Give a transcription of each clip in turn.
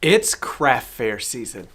It's craft fair season.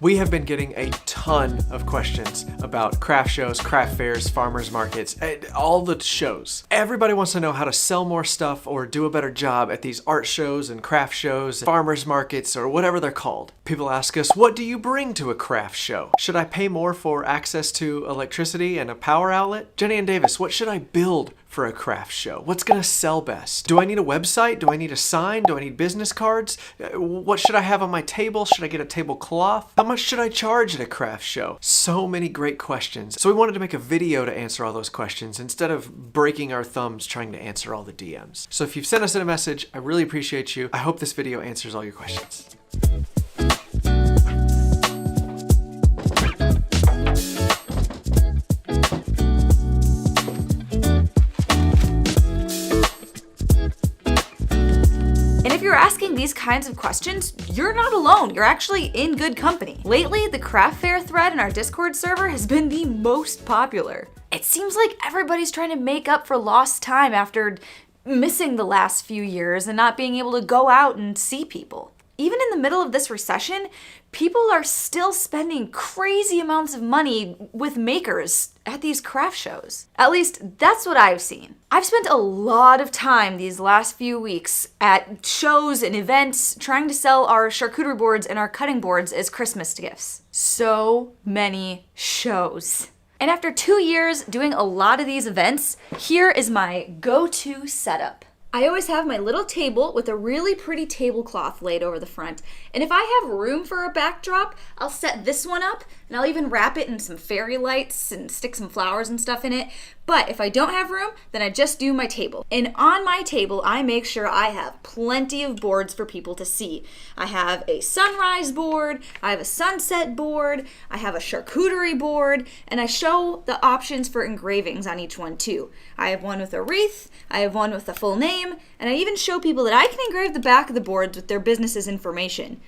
We have been getting a ton of questions about craft shows, craft fairs, farmers markets, all the shows. Everybody wants to know how to sell more stuff or do a better job at these art shows and craft shows, farmers markets, or whatever they're called. People ask us, what do you bring to a craft show? Should I pay more for access to electricity and a power outlet? Jenny and Davis, what should I build for a craft show? What's gonna sell best? Do I need a website? Do I need a sign? Do I need business cards? What should I have on my table? Should I get a tablecloth? How much should I charge at a craft show? So many great questions. So we wanted to make a video to answer all those questions instead of breaking our thumbs trying to answer all the DMs. So if you've sent us in a message, I really appreciate you. I hope this video answers all your questions. Asking these kinds of questions, you're not alone. You're actually in good company. Lately, the craft fair thread in our Discord server has been the most popular. It seems like everybody's trying to make up for lost time after missing the last few years and not being able to go out and see people. Even in the middle of this recession, people are still spending crazy amounts of money with makers at these craft shows. At least, that's what I've seen. I've spent a lot of time these last few weeks at shows and events trying to sell our charcuterie boards and our cutting boards as Christmas gifts. So many shows. And after 2 years doing a lot of these events, here is my go-to setup. I always have my little table with a really pretty tablecloth laid over the front. And if I have room for a backdrop, I'll set this one up and I'll even wrap it in some fairy lights and stick some flowers and stuff in it. But if I don't have room, then I just do my table. And on my table, I make sure I have plenty of boards for people to see. I have a sunrise board, I have a sunset board, I have a charcuterie board, and I show the options for engravings on each one too. I have one with a wreath, I have one with a full name, and I even show people that I can engrave the back of the boards with their business's information.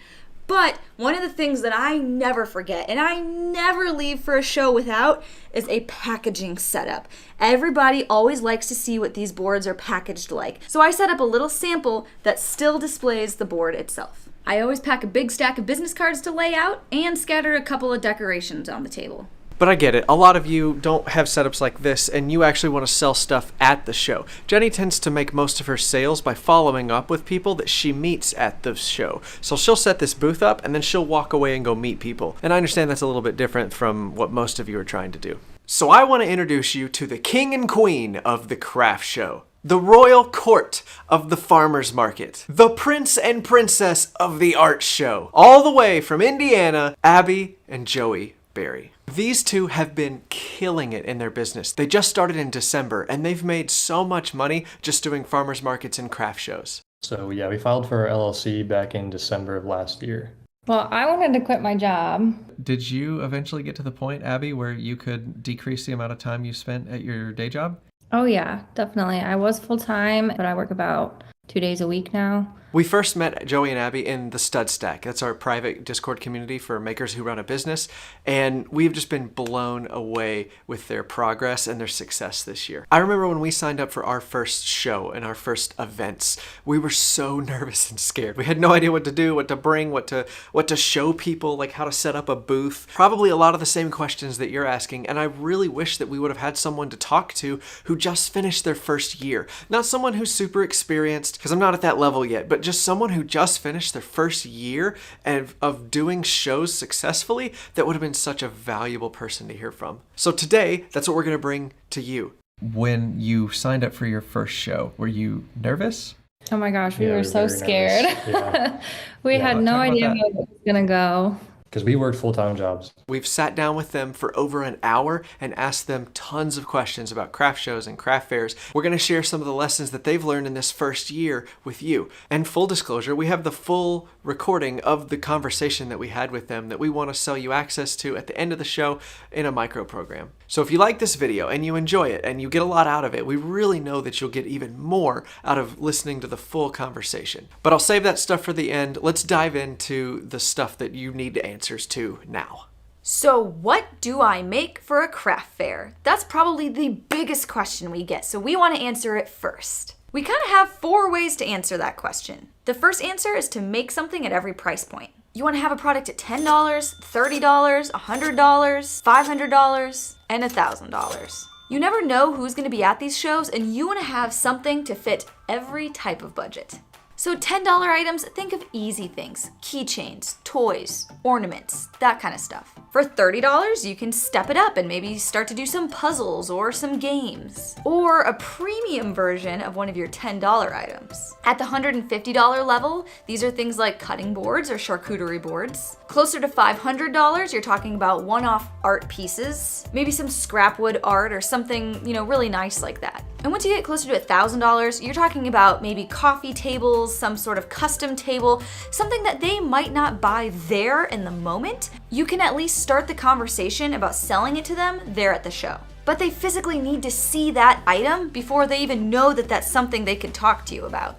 But one of the things that I never forget, and I never leave for a show without, is a packaging setup. Everybody always likes to see what these boards are packaged like. So I set up a little sample that still displays the board itself. I always pack a big stack of business cards to lay out and scatter a couple of decorations on the table. But I get it. A lot of you don't have setups like this, and you actually want to sell stuff at the show. Jenny tends to make most of her sales by following up with people that she meets at the show. So she'll set this booth up, and then she'll walk away and go meet people. And I understand that's a little bit different from what most of you are trying to do. So I want to introduce you to the king and queen of the craft show. The royal court of the farmers market. The prince and princess of the art show. All the way from Indiana, Abby and Joey Berry. These two have been killing it in their business. They just started in December and they've made so much money just doing farmers markets and craft shows. So yeah, we filed for our LLC back in December of last year. Well, I wanted to quit my job. Did you eventually get to the point, Abby, where you could decrease the amount of time you spent at your day job? Oh yeah, definitely. I was full-time, but I work about 2 days a week now. We first met Joey and Abby in the Stud Stack. That's our private Discord community for makers who run a business. And we've just been blown away with their progress and their success this year. I remember when we signed up for our first show and our first events, we were so nervous and scared. We had no idea what to do, what to bring, what to show people, like how to set up a booth. Probably a lot of the same questions that you're asking. And I really wish that we would have had someone to talk to who just finished their first year. Not someone who's super experienced, because I'm not at that level yet, but just someone who just finished their first year of doing shows successfully. That would have been such a valuable person to hear from. So today, that's what we're going to bring to you. When you signed up for your first show, were you nervous? Oh my gosh, we were so scared. Yeah. We had no idea how it was going to go. Because we worked full-time jobs. We've sat down with them for over an hour and asked them tons of questions about craft shows and craft fairs. We're going to share some of the lessons that they've learned in this first year with you. And full disclosure, we have the full recording of the conversation that we had with them that we want to sell you access to at the end of the show in a micro program. So if you like this video and you enjoy it and you get a lot out of it, we really know that you'll get even more out of listening to the full conversation. But I'll save that stuff for the end. Let's dive into the stuff that you need answers to now. So what do I make for a craft fair? That's probably the biggest question we get, so we want to answer it first. We kind of have 4 ways to answer that question. The first answer is to make something at every price point. You want to have a product at $10, $30, $100, $500, and $1,000. You never know who's going to be at these shows, and you want to have something to fit every type of budget. So $10 items, think of easy things: keychains, toys, ornaments, that kind of stuff. For $30, you can step it up and maybe start to do some puzzles or some games. Or a premium version of one of your $10 items. At the $150 level, these are things like cutting boards or charcuterie boards. Closer to $500, you're talking about one-off art pieces, maybe some scrap wood art or something, really nice like that. And once you get closer to $1,000, you're talking about maybe coffee tables, some sort of custom table, something that they might not buy there in the moment. You can at least start the conversation about selling it to them there at the show. But they physically need to see that item before they even know that that's something they could talk to you about.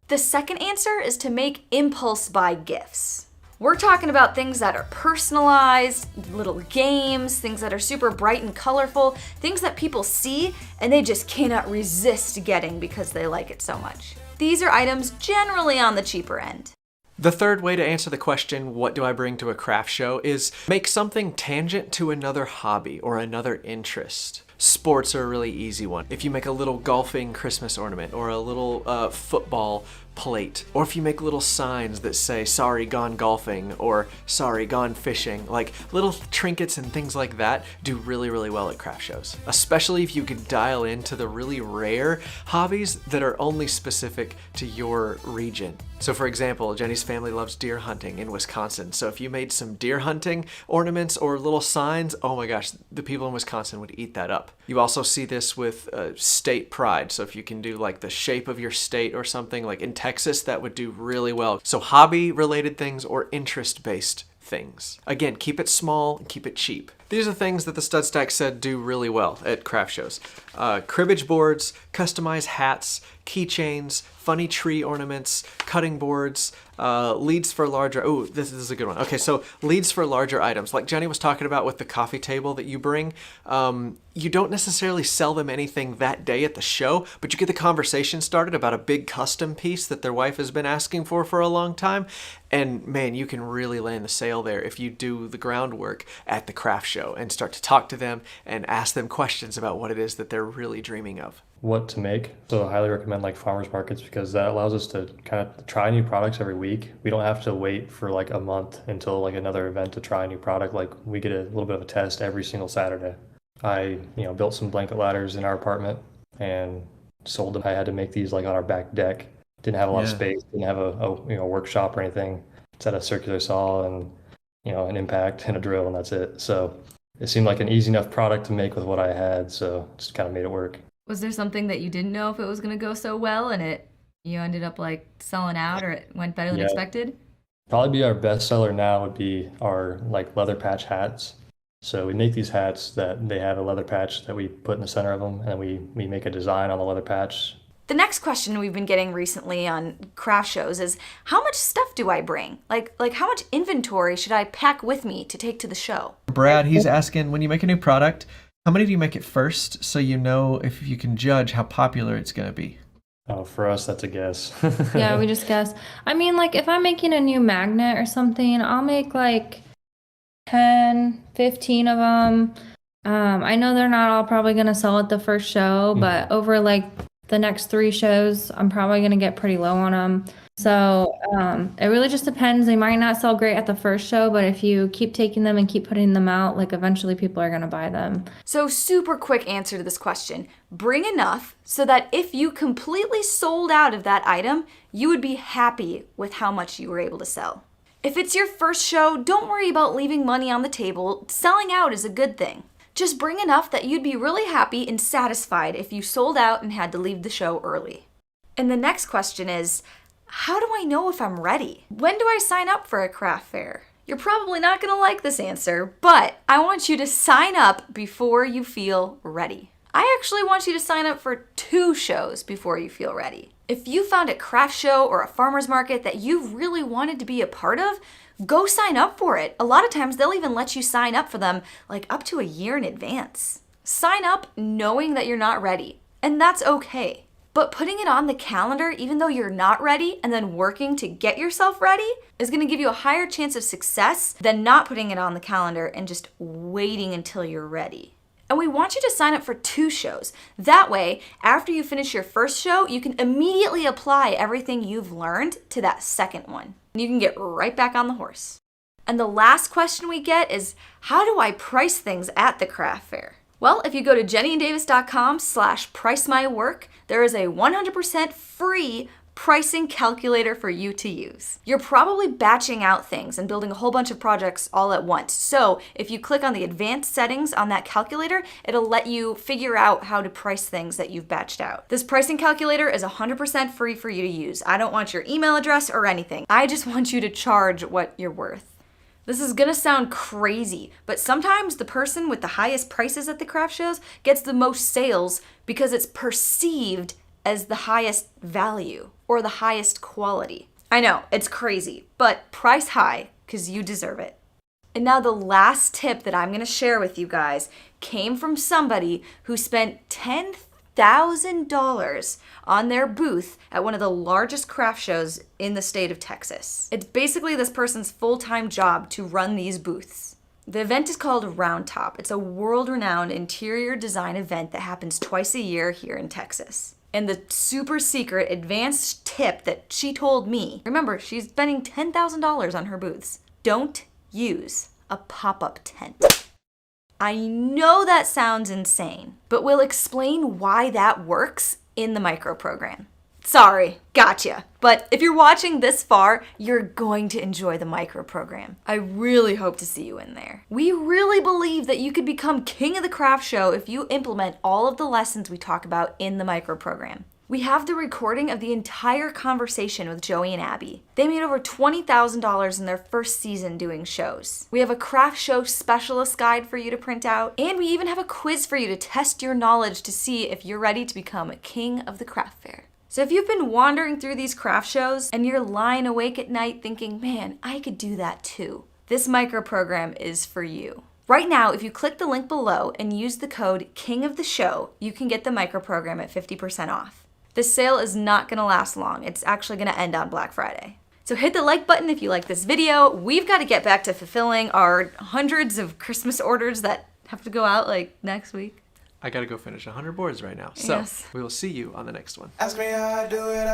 The second answer is to make impulse buy gifts. We're talking about things that are personalized, little games, things that are super bright and colorful, things that people see and they just cannot resist getting because they like it so much. These are items generally on the cheaper end. The third way to answer the question, what do I bring to a craft show, is make something tangent to another hobby or another interest. Sports are a really easy one. If you make a little golfing Christmas ornament or a little football plate, or if you make little signs that say sorry gone golfing or sorry gone fishing, like little trinkets and things like that do really, really well at craft shows, especially if you can dial into the really rare hobbies that are only specific to your region. So for example, Jenny's family loves deer hunting in Wisconsin. So if you made some deer hunting ornaments or little signs, oh my gosh, the people in Wisconsin would eat that up. You also see this with state pride. So if you can do like the shape of your state or something, like in Texas, that would do really well. So hobby related things or interest based things. Again, keep it small and keep it cheap. These are things that the Stud Stack said do really well at craft shows. Cribbage boards, customized hats, keychains, funny tree ornaments, cutting boards, leads for larger, this is a good one. Okay, so leads for larger items. Like Jenny was talking about with the coffee table that you bring, you don't necessarily sell them anything that day at the show, but you get the conversation started about a big custom piece that their wife has been asking for a long time. And man, you can really land the sale there if you do the groundwork at the craft show and start to talk to them and ask them questions about what it is that they're really dreaming of. What to make. So I highly recommend like farmers markets because that allows us to kind of try new products every week. We don't have to wait for like a month until like another event to try a new product. Like we get a little bit of a test every single Saturday. I, built some blanket ladders in our apartment and sold them. I had to make these like on our back deck. Didn't have a lot of space, didn't have a workshop or anything. Just had a circular saw and, an impact and a drill and that's it. So it seemed like an easy enough product to make with what I had. So just kind of made it work. Was there something that you didn't know if it was going to go so well and you ended up like selling out or it went better than expected? Probably be our best seller now would be our like leather patch hats. So we make these hats that they have a leather patch that we put in the center of them and then we make a design on the leather patch. The next question we've been getting recently on craft shows is, how much stuff do I bring? Like how much inventory should I pack with me to take to the show? Brad, he's asking, when you make a new product, how many do you make it first so you know if you can judge how popular it's going to be? Oh, for us, that's a guess. Yeah, we just guess. I mean, like if I'm making a new magnet or something, I'll make like 10, 15 of them. I know they're not all probably going to sell at the first show, but over like the next 3 shows, I'm probably going to get pretty low on them. So it really just depends. They might not sell great at the first show, but if you keep taking them and keep putting them out, like eventually people are going to buy them. So super quick answer to this question. Bring enough so that if you completely sold out of that item, you would be happy with how much you were able to sell. If it's your first show, don't worry about leaving money on the table. Selling out is a good thing. Just bring enough that you'd be really happy and satisfied if you sold out and had to leave the show early. And the next question is, how do I know if I'm ready? When do I sign up for a craft fair? You're probably not going to like this answer, but I want you to sign up before you feel ready. I actually want you to sign up for 2 shows before you feel ready. If you found a craft show or a farmer's market that you really wanted to be a part of, go sign up for it. A lot of times they'll even let you sign up for them like up to a year in advance. Sign up knowing that you're not ready, and that's okay. But putting it on the calendar, even though you're not ready, and then working to get yourself ready is gonna give you a higher chance of success than not putting it on the calendar and just waiting until you're ready. And we want you to sign up for 2 shows. That way, after you finish your first show, you can immediately apply everything you've learned to that second one. And you can get right back on the horse. And the last question we get is, how do I price things at the craft fair? Well, if you go to jennyanddavis.com/pricemywork, there is a 100% free pricing calculator for you to use. You're probably batching out things and building a whole bunch of projects all at once. So if you click on the advanced settings on that calculator, it'll let you figure out how to price things that you've batched out. This pricing calculator is 100% free for you to use. I don't want your email address or anything. I just want you to charge what you're worth. This is gonna sound crazy, but sometimes the person with the highest prices at the craft shows gets the most sales because it's perceived as the highest value or the highest quality. I know, it's crazy, but price high because you deserve it. And now the last tip that I'm gonna share with you guys came from somebody who spent $10,000 on their booth at one of the largest craft shows in the state of Texas. It's basically this person's full-time job to run these booths. The event is called Round Top. It's a world-renowned interior design event that happens twice a year here in Texas. And the super secret advanced tip that she told me, remember, she's spending $10,000 on her booths. Don't use a pop-up tent. I know that sounds insane, but we'll explain why that works in the micro program. Sorry, gotcha. But if you're watching this far, you're going to enjoy the micro program. I really hope to see you in there. We really believe that you could become king of the craft show if you implement all of the lessons we talk about in the micro program. We have the recording of the entire conversation with Joey and Abby. They made over $20,000 in their first season doing shows. We have a craft show specialist guide for you to print out, and we even have a quiz for you to test your knowledge to see if you're ready to become a king of the craft fair. So if you've been wandering through these craft shows and you're lying awake at night thinking, man, I could do that too, this micro program is for you. Right now, if you click the link below and use the code KINGOFTHESHOW, you can get the micro program at 50% off. This sale is not gonna last long. It's actually gonna end on Black Friday. So hit the like button if you like this video. We've got to get back to fulfilling our hundreds of Christmas orders that have to go out like next week. I gotta go finish 100 boards right now. So Yes. we will see you on the next one. Ask me how I do it.